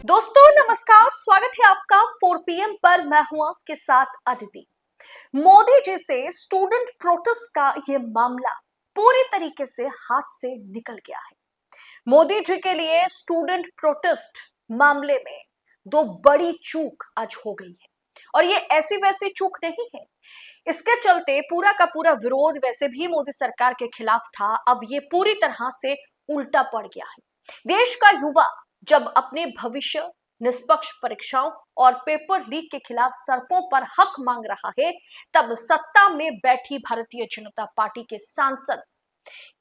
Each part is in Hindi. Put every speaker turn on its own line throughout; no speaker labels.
दोस्तों नमस्कार, स्वागत है आपका 4 PM पर। मैं हूं आपके साथ अदिति। मोदी जी से स्टूडेंट प्रोटेस्ट का ये मामला पूरी तरीके से हाथ से निकल गया है। मोदी जी के लिए स्टूडेंट प्रोटेस्ट मामले में दो बड़ी चूक आज हो गई है और ये ऐसी वैसी चूक नहीं है। इसके चलते पूरा का पूरा विरोध वैसे भी मोदी सरकार के खिलाफ था, अब ये पूरी तरह से उल्टा पड़ गया है। देश का युवा जब अपने भविष्य, निष्पक्ष परीक्षाओं और पेपर लीक के खिलाफ सड़कों पर हक मांग रहा है, तब सत्ता में बैठी भारतीय जनता पार्टी के सांसद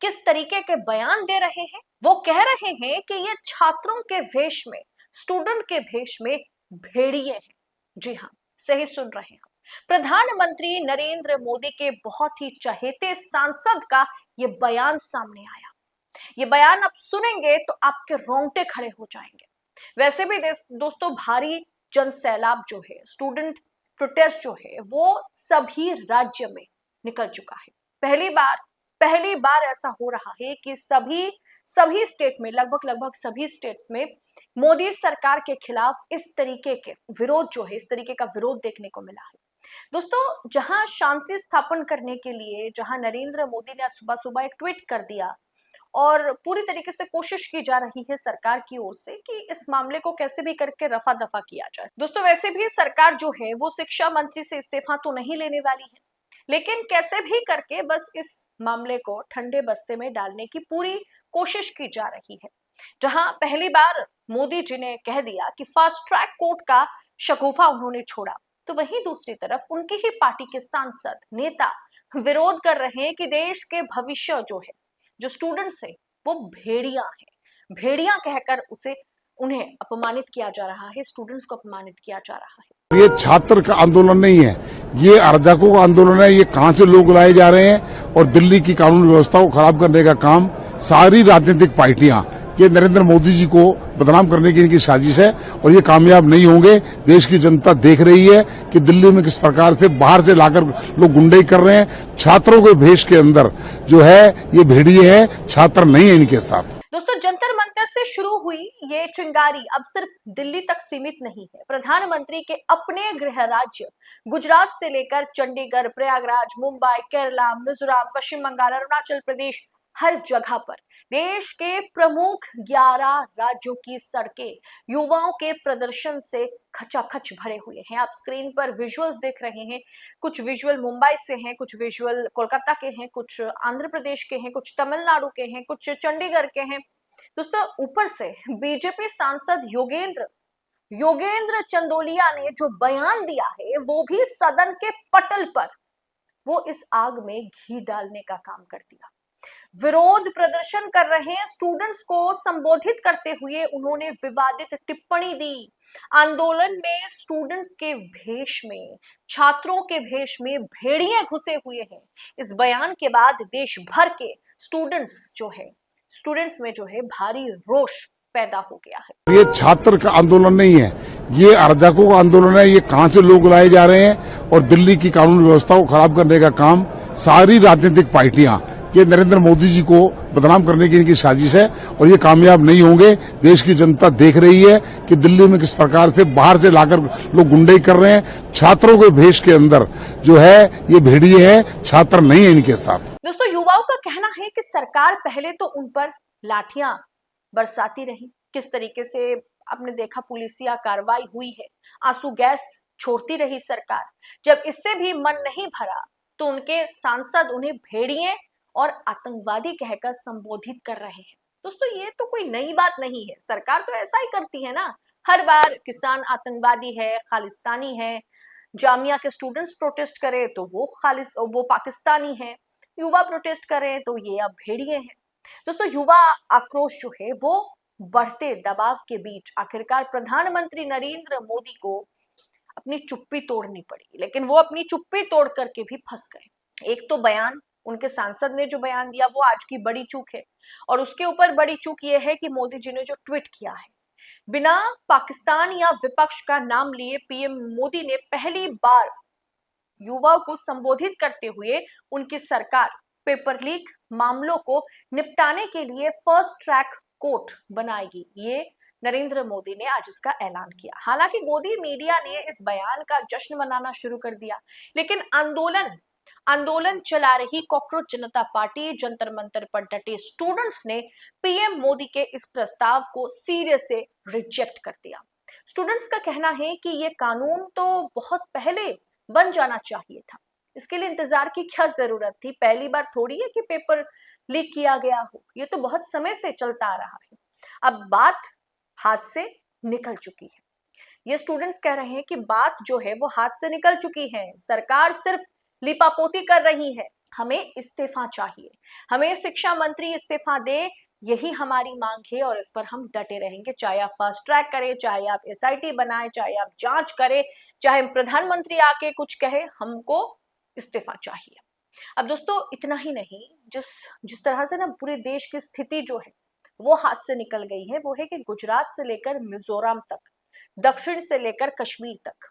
किस तरीके के बयान दे रहे हैं। वो कह रहे हैं कि ये छात्रों के वेश में, स्टूडेंट के वेश में भेड़िए हैं। जी हाँ, सही सुन रहे हैं। प्रधानमंत्री नरेंद्र मोदी के बहुत ही चहेते सांसद का ये बयान सामने आया। ये बयान आप सुनेंगे तो आपके रोंगटे खड़े हो जाएंगे। वैसे भी दोस्तों, भारी जन सैलाब जो है, स्टूडेंट प्रोटेस्ट जो है, वो सभी राज्य में निकल चुका है। पहली बार ऐसा हो रहा है कि सभी स्टेट में, लगभग सभी स्टेट्स में मोदी सरकार के खिलाफ इस तरीके के विरोध जो है, इस तरीके का विरोध देखने को मिला है। दोस्तों, जहां शांति स्थापन करने के लिए, जहां नरेंद्र मोदी ने आज सुबह सुबह एक ट्वीट कर दिया और पूरी तरीके से कोशिश की जा रही है सरकार की ओर से कि इस मामले को कैसे भी करके रफा दफा किया जाए। दोस्तों, वैसे भी सरकार जो है वो शिक्षा मंत्री से इस्तीफा तो नहीं लेने वाली है, लेकिन कैसे भी करके बस इस मामले को ठंडे बस्ते में डालने की पूरी कोशिश की जा रही है। जहां पहली बार मोदी जी ने कह दिया कि फास्ट ट्रैक कोर्ट का शगुफा उन्होंने छोड़ा, तो वहीं दूसरी तरफ उनकी ही पार्टी के सांसद, नेता विरोध कर रहे हैं कि देश के भविष्य जो है, जो स्टूडेंट्स है, वो भेड़िया है। भेड़िया कहकर उन्हें अपमानित किया जा रहा है, स्टूडेंट्स को अपमानित किया जा रहा है।
ये छात्र का आंदोलन नहीं है, ये अर्धकों का आंदोलन है। ये कहां से लोग लाए जा रहे हैं और दिल्ली की कानून व्यवस्था को खराब करने का काम सारी राजनीतिक पार्टियां, ये नरेंद्र मोदी जी को बदनाम करने की इनकी साजिश है और ये कामयाब नहीं होंगे। देश की जनता देख रही है कि दिल्ली में किस प्रकार से बाहर से लाकर लोग गुंडई कर रहे हैं। छात्रों के भेष के अंदर जो है ये भेड़िए हैं, छात्र नहीं है इनके साथ।
दोस्तों, जंतर मंतर से शुरू हुई ये चिंगारी अब सिर्फ दिल्ली तक सीमित नहीं है। प्रधानमंत्री के अपने गृह राज्य गुजरात से लेकर चंडीगढ़, प्रयागराज, मुंबई, केरला, मिजोरम, पश्चिम बंगाल, अरुणाचल प्रदेश, हर जगह पर देश के प्रमुख 11 राज्यों की सड़कें युवाओं के प्रदर्शन से खचाखच भरे हुए हैं। आप स्क्रीन पर विजुअल्स देख रहे हैं। कुछ विजुअल मुंबई से हैं, कुछ विजुअल कोलकाता के हैं, कुछ आंध्र प्रदेश के हैं, कुछ तमिलनाडु के हैं, कुछ चंडीगढ़ के हैं। दोस्तों, ऊपर से बीजेपी सांसद योगेंद्र चंदोलिया ने जो बयान दिया है, वो भी सदन के पटल पर वो इस आग में घी डालने का काम कर दिया। विरोध प्रदर्शन कर रहे स्टूडेंट्स को संबोधित करते हुए उन्होंने विवादित टिप्पणी दी। आंदोलन में स्टूडेंट्स के भेष में, छात्रों के भेष में भेड़िए घुसे हुए हैं। इस बयान के बाद देश भर के स्टूडेंट्स में जो है भारी रोष पैदा हो गया है।
ये छात्र का आंदोलन नहीं है, ये अर्धकों का आंदोलन है। ये कहां से लोग लाए जा रहे हैं और दिल्ली की कानून व्यवस्था को खराब करने का काम सारी राजनीतिक पार्टियां, ये नरेंद्र मोदी जी को बदनाम करने की इनकी साजिश है और ये कामयाब नहीं होंगे। देश की जनता देख रही है कि दिल्ली में किस प्रकार से बाहर से लाकर लोग गुंडई कर रहे हैं। छात्रों के भेष के अंदर जो है ये भेड़िए हैं, छात्र नहीं है इनके साथ।
दोस्तों, युवाओं का कहना है कि सरकार पहले तो उन पर लाठियां बरसाती रही, किस तरीके से आपने देखा पुलिसिया कार्रवाई हुई है, आंसू गैस छोड़ती रही सरकार। जब इससे भी मन नहीं भरा तो उनके सांसद उन्हें भेड़िए और आतंकवादी कहकर संबोधित कर रहे हैं। दोस्तों, ये तो कोई नई बात नहीं है, सरकार तो ऐसा ही करती है ना। हर बार किसान आतंकवादी है, खालिस्तानी है, जामिया के स्टूडेंट्स प्रोटेस्ट करे तो वो पाकिस्तानी है, युवा प्रोटेस्ट करे तो ये अब भेड़िए हैं। दोस्तों, युवा आक्रोश जो है वो बढ़ते दबाव के बीच आखिरकार प्रधानमंत्री नरेंद्र मोदी को अपनी चुप्पी तोड़नी पड़ी, लेकिन वो अपनी चुप्पी तोड़ करके भी फंस गए। एक तो बयान, उनके सांसद ने जो बयान दिया वो आज की बड़ी चूक है, और उसके ऊपर बड़ी चूक ये है कि मोदी जी ने जो ट्वीट किया है, बिना पाकिस्तान या विपक्ष का नाम लिए पीएम मोदी ने पहली बार युवाओं को संबोधित करते हुए उनकी सरकार पेपर लीक मामलों को निपटाने के लिए फास्ट ट्रैक कोर्ट बनाएगी, ये नरेंद्र मोदी ने आज इसका ऐलान किया। हालांकि गोदी मीडिया ने इस बयान का जश्न मनाना शुरू कर दिया, लेकिन आंदोलन चला रही कॉकरोच जनता पार्टी, जंतर मंतर पर डटे स्टूडेंट्स ने पीएम मोदी के इस प्रस्ताव को सीरियस से रिजेक्ट कर दिया। स्टूडेंट्स का कहना है कि ये कानून तो बहुत पहले बन जाना चाहिए था, इसके लिए इंतजार की क्या जरूरत थी। पहली बार थोड़ी है कि पेपर लीक किया गया हो, ये तो बहुत समय से चलता आ रहा है। अब बात हाथ से निकल चुकी है। ये स्टूडेंट्स कह रहे हैं कि बात जो है वो हाथ से निकल चुकी है, सरकार सिर्फ लिपापोती कर रही है, हमें इस्तीफा चाहिए, हमें शिक्षा मंत्री इस्तीफा दे, यही हमारी मांग है और इस पर हम डटे रहेंगे। चाहे आप फास्ट ट्रैक करें, चाहे आप एसआईटी बनाएं, चाहे आप जांच करें, चाहे प्रधानमंत्री आके कुछ कहे, हमको इस्तीफा चाहिए। अब दोस्तों इतना ही नहीं, जिस तरह से ना पूरे देश की स्थिति जो है वो हाथ से निकल गई है, वो है कि गुजरात से लेकर मिजोरम तक, दक्षिण से लेकर कश्मीर तक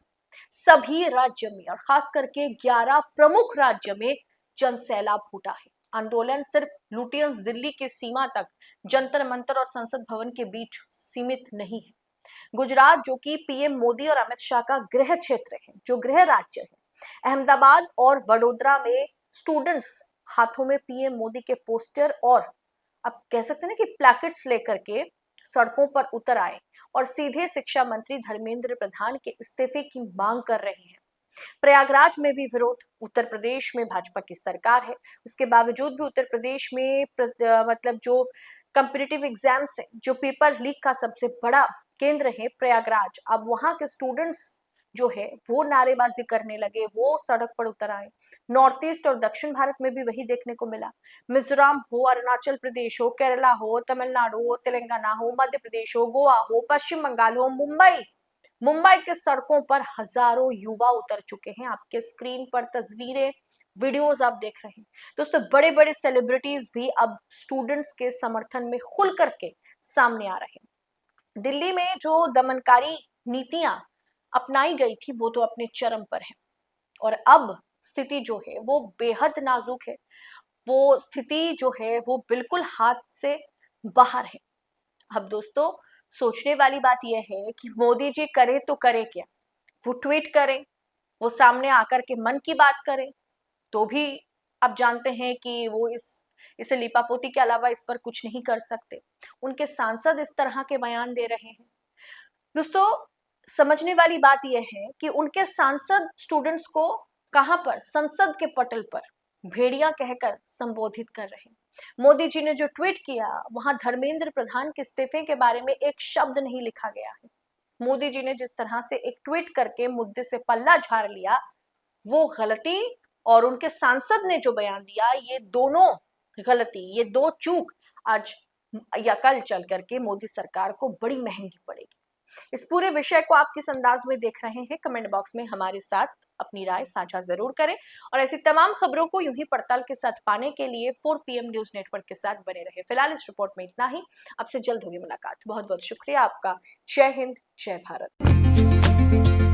सभी राज्य में और खास करके 11 प्रमुख राज्य में जन सैलाब फूटा है। आंदोलन सिर्फ लुटियंस दिल्ली की सीमा तक, जंतर मंतर और संसद भवन के बीच सीमित नहीं है। गुजरात, जो कि पीएम मोदी और अमित शाह का गृह क्षेत्र है, जो गृह राज्य है, अहमदाबाद और वडोदरा में स्टूडेंट्स हाथों में पीएम मोदी के पोस्टर और अब कह सकते हैं ना कि प्लैकेट्स लेकर के सड़कों पर उतर आए और सीधे शिक्षा मंत्री धर्मेंद्र प्रधान के इस्तीफे की मांग कर रहे हैं। प्रयागराज में भी विरोध। उत्तर प्रदेश में भाजपा की सरकार है, उसके बावजूद भी उत्तर प्रदेश में मतलब जो कॉम्पिटिटिव एग्जाम्स है, जो पेपर लीक का सबसे बड़ा केंद्र है प्रयागराज, अब वहां के स्टूडेंट्स जो है वो नारेबाजी करने लगे, वो सड़क पर उतर आए। नॉर्थ ईस्ट और दक्षिण भारत में भी वही देखने को मिला। मिजोरम हो, अरुणाचल प्रदेश हो, केरला हो, तमिलनाडु हो, तेलंगाना हो, मध्य प्रदेश हो, गोवा हो, पश्चिम बंगाल हो, मुंबई के सड़कों पर हजारों युवा उतर चुके हैं। आपके स्क्रीन पर तस्वीरें, वीडियोस आप देख रहे हैं। दोस्तों बड़े बड़े सेलिब्रिटीज भी अब स्टूडेंट्स के समर्थन में खुल करके सामने आ रहे हैं। दिल्ली में जो दमनकारी नीतियां अपनाई गई थी वो तो अपने चरम पर है और अब स्थिति जो है वो बेहद नाजुक है। वो स्थिति जो है वो बिल्कुल हाथ से बाहर है। अब दोस्तों सोचने वाली बात यह है कि मोदी जी करे तो करे क्या? वो ट्वीट करें, वो सामने आकर के मन की बात करें, तो भी आप जानते हैं कि वो इसे लिपापोती के अलावा इस पर कुछ नहीं कर सकते। उनके सांसद इस तरह के बयान दे रहे हैं। दोस्तों समझने वाली बात यह है कि उनके सांसद स्टूडेंट्स को कहां पर, संसद के पटल पर भेड़िया कहकर संबोधित कर रहे हैं। मोदी जी ने जो ट्वीट किया वहां धर्मेंद्र प्रधान के इस्तीफे के बारे में एक शब्द नहीं लिखा गया है। मोदी जी ने जिस तरह से एक ट्वीट करके मुद्दे से पल्ला झाड़ लिया, वो गलती, और उनके सांसद ने जो बयान दिया, ये दोनों गलती, ये दो चूक आज या कल चल करके मोदी सरकार को बड़ी महंगी पड़ेगी। इस पूरे विषय को आप किस अंदाज में देख रहे हैं, कमेंट बॉक्स में हमारे साथ अपनी राय साझा जरूर करें और ऐसी तमाम खबरों को यूं ही पड़ताल के साथ पाने के लिए 4PM न्यूज नेटवर्क के साथ बने रहे। फिलहाल इस रिपोर्ट में इतना ही, आपसे जल्द होगी मुलाकात। बहुत बहुत शुक्रिया आपका। जय हिंद, जय भारत।